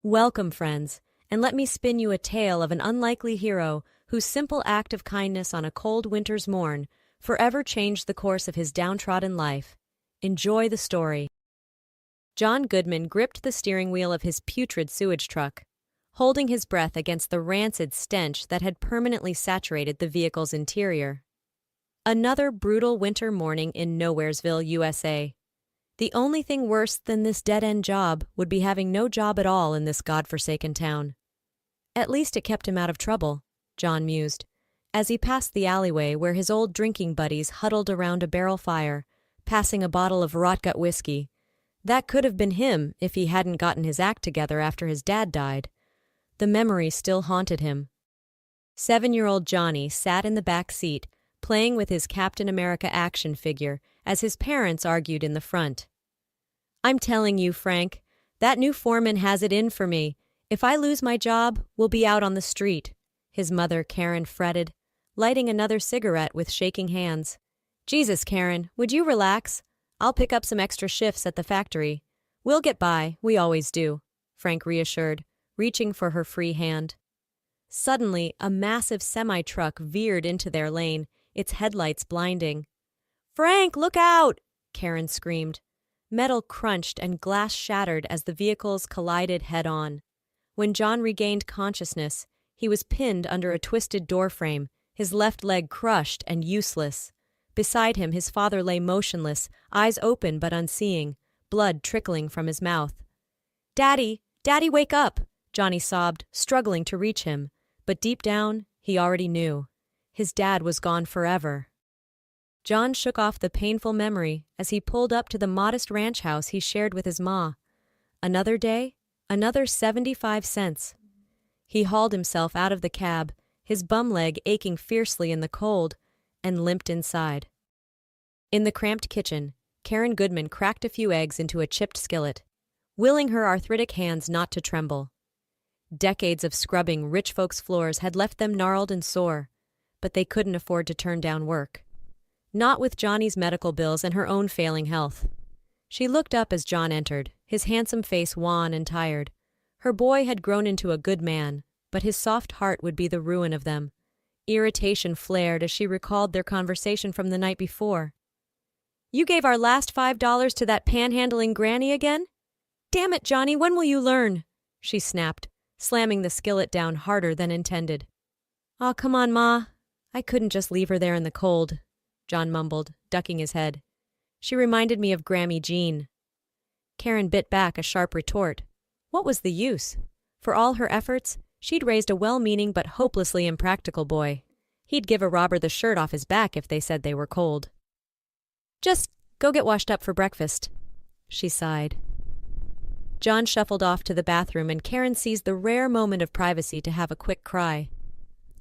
Welcome, friends, and let me spin you a tale of an unlikely hero whose simple act of kindness on a cold winter's morn forever changed the course of his downtrodden life. Enjoy the story. John Goodman gripped the steering wheel of his putrid sewage truck, holding his breath against the rancid stench that had permanently saturated the vehicle's interior. Another brutal winter morning in Nowheresville, USA. The only thing worse than this dead-end job would be having no job at all in this godforsaken town. At least it kept him out of trouble, John mused, as he passed the alleyway where his old drinking buddies huddled around a barrel fire, passing a bottle of rotgut whiskey. That could have been him if he hadn't gotten his act together after his dad died. The memory still haunted him. 7-year-old Johnny sat in the back seat, playing with his Captain America action figure as his parents argued in the front. "I'm telling you, Frank, that new foreman has it in for me. If I lose my job, we'll be out on the street," his mother, Karen, fretted, lighting another cigarette with shaking hands. "Jesus, Karen, would you relax? I'll pick up some extra shifts at the factory. We'll get by, we always do," Frank reassured, reaching for her free hand. Suddenly, a massive semi-truck veered into their lane, its headlights blinding. "Frank, look out!" Karen screamed. Metal crunched and glass shattered as the vehicles collided head-on. When John regained consciousness, he was pinned under a twisted doorframe, his left leg crushed and useless. Beside him, his father lay motionless, eyes open but unseeing, blood trickling from his mouth. "Daddy! Daddy, wake up!" Johnny sobbed, struggling to reach him. But deep down, he already knew. His dad was gone forever. John shook off the painful memory as he pulled up to the modest ranch house he shared with his ma. Another day, another 75 cents. He hauled himself out of the cab, his bum leg aching fiercely in the cold, and limped inside. In the cramped kitchen, Karen Goodman cracked a few eggs into a chipped skillet, willing her arthritic hands not to tremble. Decades of scrubbing rich folks' floors had left them gnarled and sore, but they couldn't afford to turn down work. Not with Johnny's medical bills and her own failing health. She looked up as John entered, his handsome face wan and tired. Her boy had grown into a good man, but his soft heart would be the ruin of them. Irritation flared as she recalled their conversation from the night before. "You gave our last $5 to that panhandling granny again? Damn it, Johnny, when will you learn?" she snapped, slamming the skillet down harder than intended. "Aw, come on, Ma. I couldn't just leave her there in the cold," John mumbled, ducking his head. "She reminded me of Grammy Jean." Karen bit back a sharp retort. What was the use? For all her efforts, she'd raised a well-meaning but hopelessly impractical boy. He'd give a robber the shirt off his back if they said they were cold. "Just go get washed up for breakfast," she sighed. John shuffled off to the bathroom and Karen seized the rare moment of privacy to have a quick cry.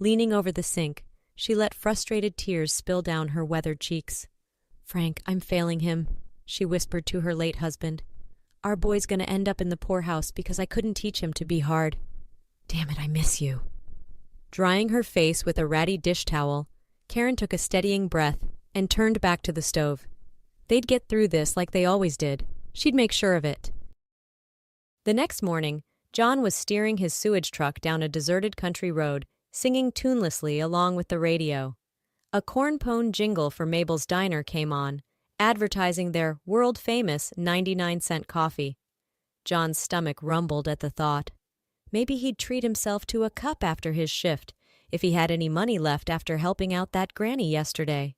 Leaning over the sink, she let frustrated tears spill down her weathered cheeks. "Frank, I'm failing him," she whispered to her late husband. "Our boy's gonna end up in the poorhouse because I couldn't teach him to be hard. Damn it, I miss you." Drying her face with a ratty dish towel, Karen took a steadying breath and turned back to the stove. They'd get through this like they always did. She'd make sure of it. The next morning, John was steering his sewage truck down a deserted country road, singing tunelessly along with the radio. A corn-pone jingle for Mabel's Diner came on, advertising their world-famous 99-cent coffee. John's stomach rumbled at the thought. Maybe he'd treat himself to a cup after his shift, if he had any money left after helping out that granny yesterday.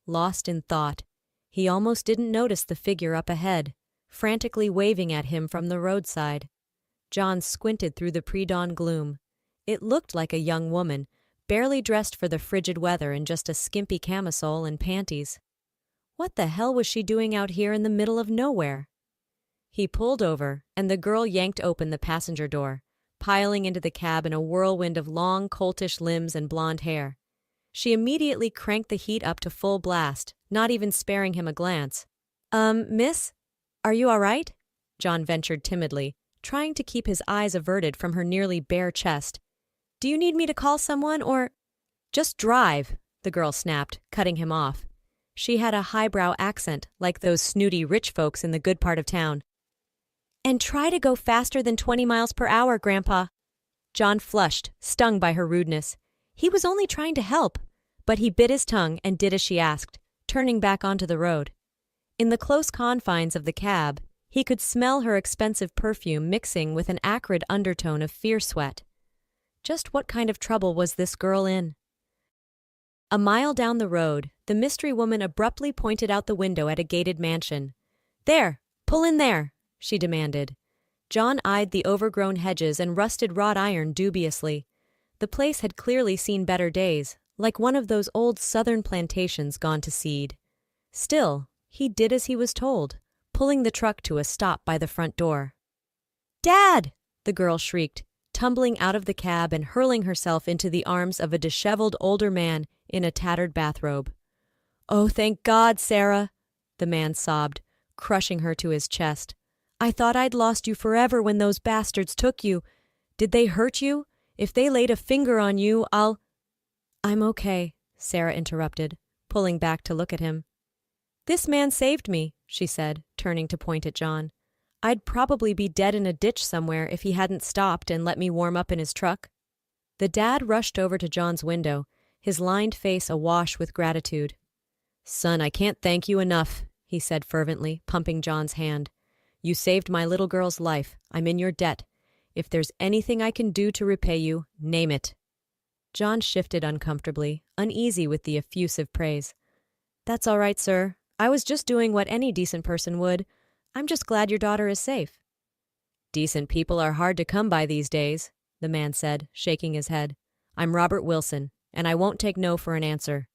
Lost in thought, he almost didn't notice the figure up ahead, frantically waving at him from the roadside. John squinted through the pre-dawn gloom. It looked like a young woman, barely dressed for the frigid weather in just a skimpy camisole and panties. What the hell was she doing out here in the middle of nowhere? He pulled over, and the girl yanked open the passenger door, piling into the cab in a whirlwind of long, coltish limbs and blonde hair. She immediately cranked the heat up to full blast, not even sparing him a glance. Miss? Are you all right?" John ventured timidly, trying to keep his eyes averted from her nearly bare chest. "Do you need me to call someone, or—" "Just drive," the girl snapped, cutting him off. She had a highbrow accent, like those snooty rich folks in the good part of town. And try to go faster than 20 miles per hour, Grandpa. John flushed, stung by her rudeness. He was only trying to help, but he bit his tongue and did as she asked, turning back onto the road. In the close confines of the cab, he could smell her expensive perfume mixing with an acrid undertone of fear sweat. Just what kind of trouble was this girl in? A mile down the road, the mystery woman abruptly pointed out the window at a gated mansion. "There, pull in there," she demanded. John eyed the overgrown hedges and rusted wrought iron dubiously. The place had clearly seen better days, like one of those old southern plantations gone to seed. Still, he did as he was told, pulling the truck to a stop by the front door. "Dad!" the girl shrieked, tumbling out of the cab and hurling herself into the arms of a disheveled older man in a tattered bathrobe. "Oh, thank God, Sarah!" the man sobbed, crushing her to his chest. "I thought I'd lost you forever when those bastards took you. Did they hurt you? If they laid a finger on you, I'm okay," Sarah interrupted, pulling back to look at him. "This man saved me," she said, turning to point at John. "I'd probably be dead in a ditch somewhere if he hadn't stopped and let me warm up in his truck." The dad rushed over to John's window, his lined face awash with gratitude. "Son, I can't thank you enough," he said fervently, pumping John's hand. "You saved my little girl's life. I'm in your debt. If there's anything I can do to repay you, name it." John shifted uncomfortably, uneasy with the effusive praise. "That's all right, sir. I was just doing what any decent person would. I'm just glad your daughter is safe." "Decent people are hard to come by these days," the man said, shaking his head. "I'm Robert Wilson, and I won't take no for an answer.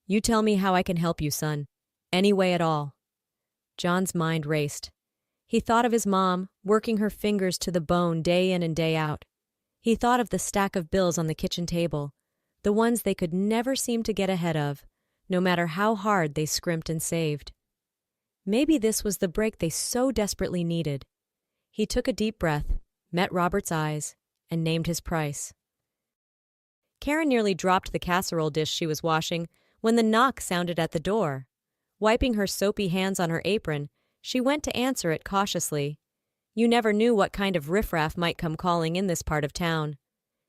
You tell me how I can help you, son. Any way at all." John's mind raced. He thought of his mom, working her fingers to the bone day in and day out. He thought of the stack of bills on the kitchen table, the ones they could never seem to get ahead of, no matter how hard they scrimped and saved. Maybe this was the break they so desperately needed. He took a deep breath, met Robert's eyes, and named his price. Karen nearly dropped the casserole dish she was washing when the knock sounded at the door. Wiping her soapy hands on her apron, she went to answer it cautiously. You never knew what kind of riffraff might come calling in this part of town.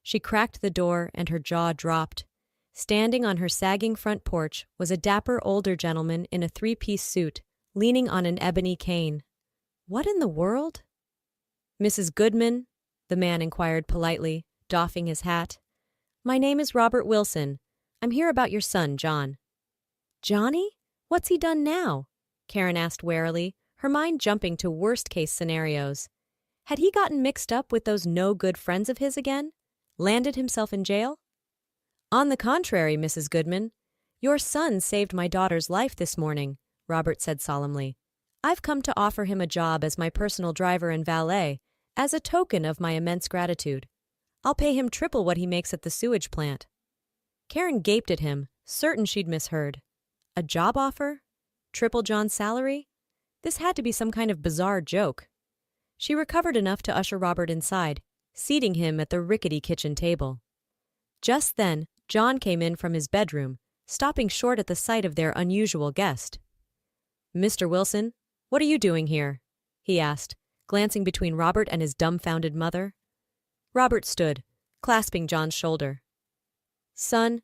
She cracked the door and her jaw dropped. Standing on her sagging front porch was a dapper older gentleman in a three-piece suit, leaning on an ebony cane. What in the world? "Mrs. Goodman?" the man inquired politely, doffing his hat. "My name is Robert Wilson. I'm here about your son, John." "Johnny? What's he done now?" Karen asked warily, her mind jumping to worst-case scenarios. Had he gotten mixed up with those no-good friends of his again? Landed himself in jail? "On the contrary, Mrs. Goodman. Your son saved my daughter's life this morning," Robert said solemnly. "I've come to offer him a job as my personal driver and valet, as a token of my immense gratitude. I'll pay him triple what he makes at the sewage plant." Karen gaped at him, certain she'd misheard. A job offer? Triple John's salary? This had to be some kind of bizarre joke. She recovered enough to usher Robert inside, seating him at the rickety kitchen table. Just then, John came in from his bedroom, stopping short at the sight of their unusual guest. "Mr. Wilson, what are you doing here?" he asked, glancing between Robert and his dumbfounded mother. Robert stood, clasping John's shoulder. "Son,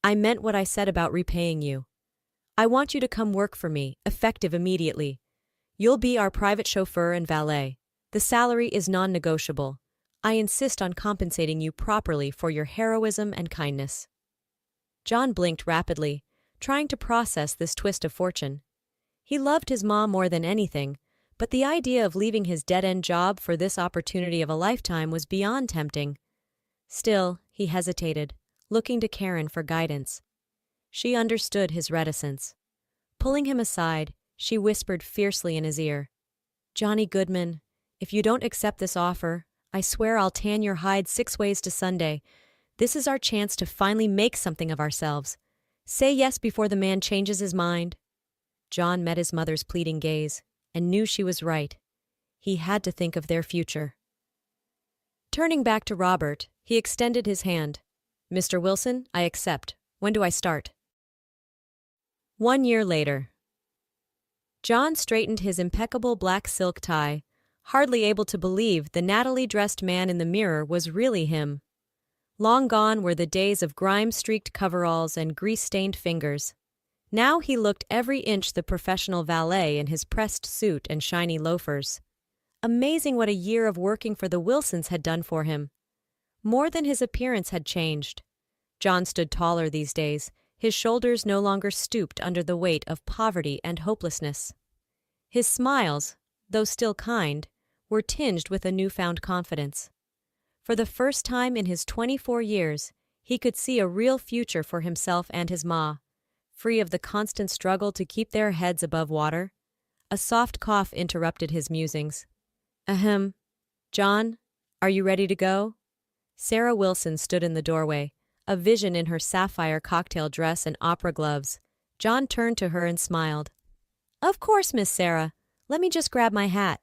I meant what I said about repaying you. I want you to come work for me, effective immediately. You'll be our private chauffeur and valet. The salary is non-negotiable. I insist on compensating you properly for your heroism and kindness." John blinked rapidly, trying to process this twist of fortune. He loved his mom more than anything, but the idea of leaving his dead-end job for this opportunity of a lifetime was beyond tempting. Still, he hesitated, looking to Karen for guidance. She understood his reticence. Pulling him aside, she whispered fiercely in his ear, "Johnny Goodman, if you don't accept this offer, I swear I'll tan your hide 6 ways to Sunday. This is our chance to finally make something of ourselves. Say yes before the man changes his mind." John met his mother's pleading gaze and knew she was right. He had to think of their future. Turning back to Robert, he extended his hand. "Mr. Wilson, I accept. When do I start?" 1 year later. John straightened his impeccable black silk tie, hardly able to believe the Natalie-dressed man in the mirror was really him. Long gone were the days of grime-streaked coveralls and grease-stained fingers. Now he looked every inch the professional valet in his pressed suit and shiny loafers. Amazing what a year of working for the Wilsons had done for him. More than his appearance had changed. John stood taller these days, his shoulders no longer stooped under the weight of poverty and hopelessness. His smiles, though still kind, were tinged with a newfound confidence. For the first time in his 24 years, he could see a real future for himself and his ma, free of the constant struggle to keep their heads above water. A soft cough interrupted his musings. Ahem. John, are you ready to go? Sarah Wilson stood in the doorway, a vision in her sapphire cocktail dress and opera gloves. John turned to her and smiled. Of course, Miss Sarah. Let me just grab my hat.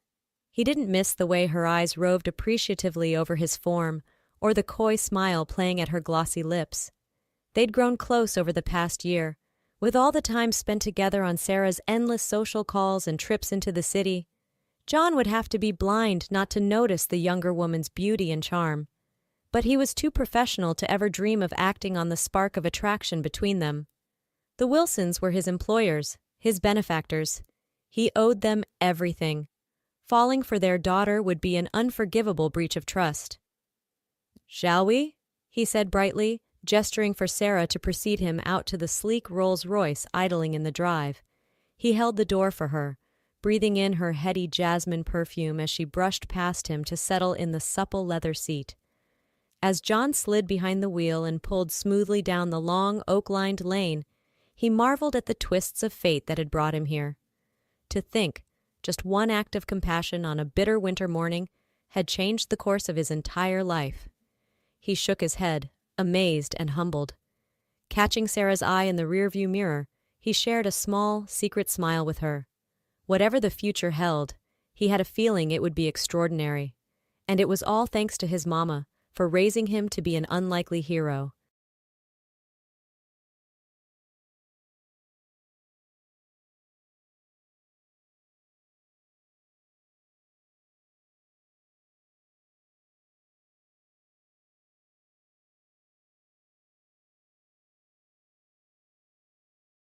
He didn't miss the way her eyes roved appreciatively over his form, or the coy smile playing at her glossy lips. They'd grown close over the past year, with all the time spent together on Sarah's endless social calls and trips into the city. John would have to be blind not to notice the younger woman's beauty and charm. But he was too professional to ever dream of acting on the spark of attraction between them. The Wilsons were his employers, his benefactors. He owed them everything. Falling for their daughter would be an unforgivable breach of trust. Shall we? He said brightly, gesturing for Sarah to precede him out to the sleek Rolls-Royce idling in the drive. He held the door for her, breathing in her heady jasmine perfume as she brushed past him to settle in the supple leather seat. As John slid behind the wheel and pulled smoothly down the long, oak-lined lane, he marveled at the twists of fate that had brought him here. To think, just one act of compassion on a bitter winter morning had changed the course of his entire life. He shook his head, amazed and humbled. Catching Sarah's eye in the rearview mirror, he shared a small, secret smile with her. Whatever the future held, he had a feeling it would be extraordinary. And it was all thanks to his mama, for raising him to be an unlikely hero.